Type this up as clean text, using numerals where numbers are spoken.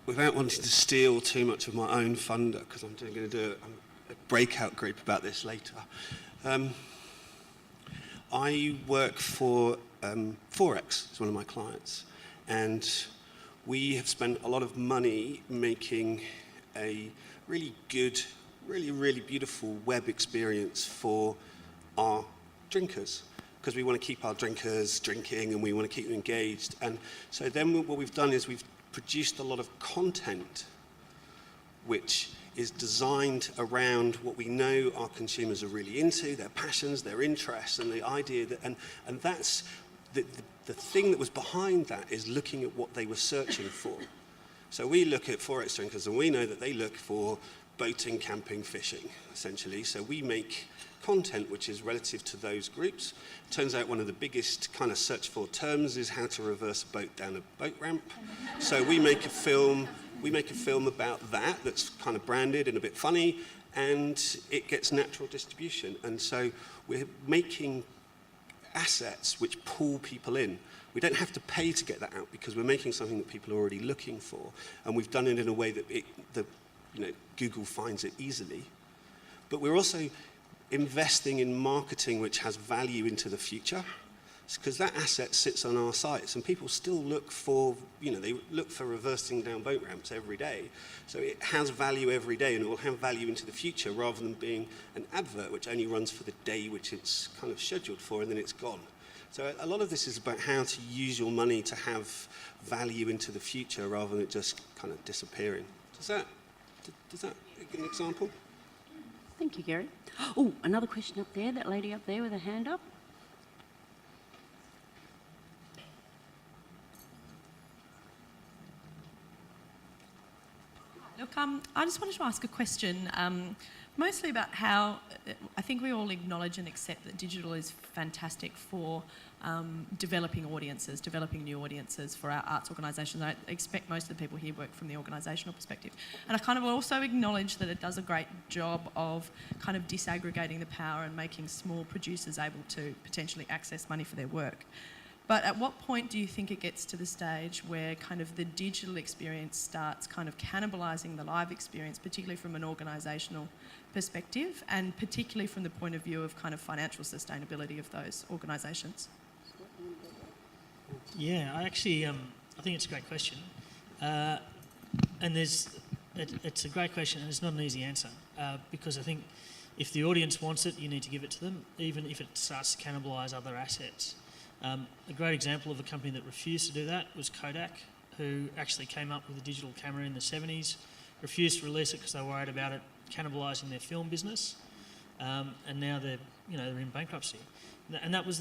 without wanting to steal too much of my own thunder, because I'm going to do a breakout group about this later. I work for Forex, it's one of my clients, and we have spent a lot of money making a really good, really beautiful web experience for our drinkers, because we want to keep our drinkers drinking and we want to keep them engaged. And so then what we've done is we've produced a lot of content which is designed around what we know our consumers are really into, their passions, their interests, and the idea that, and that's the thing that was behind that is looking at what they were searching for. So we look at Forex drinkers and we know that they look for boating, camping, fishing, essentially. So we make content which is relative to those groups. Turns out one of the biggest kind of search for terms is how to reverse a boat down a boat ramp. So we make a film about that that's kind of branded and a bit funny, and it gets natural distribution. And so we're making assets which pull people in. We don't have to pay to get that out because we're making something that people are already looking for, and we've done it in a way that Google finds it easily. But we're also investing in marketing which has value into the future, because that asset sits on our sites and people still look for, they look for reversing down boat ramps every day. So it has value every day, and it will have value into the future rather than being an advert which only runs for the day which it's kind of scheduled for and then it's gone. So a lot of this is about how to use your money to have value into the future rather than it just kind of disappearing. Does that give an example? Thank you, Gary. Oh, another question up there, that lady up there with her hand up. Look, I just wanted to ask a question, mostly about how I think we all acknowledge and accept that digital is fantastic for developing audiences, developing new audiences for our arts organisations. I expect most of the people here work from the organisational perspective. And I kind of also acknowledge that it does a great job of kind of disaggregating the power and making small producers able to potentially access money for their work. But at what point do you think it gets to the stage where kind of the digital experience starts kind of cannibalising the live experience, particularly from an organisational perspective, and particularly from the point of view of kind of financial sustainability of those organisations? Yeah, I think it's a great question. And it's a great question, and it's not an easy answer, because I think if the audience wants it, you need to give it to them, even if it starts to cannibalise other assets. A great example of a company that refused to do that was Kodak, who actually came up with a digital camera in the 70s, refused to release it because they were worried about it cannibalising their film business, and now they're in bankruptcy. And that was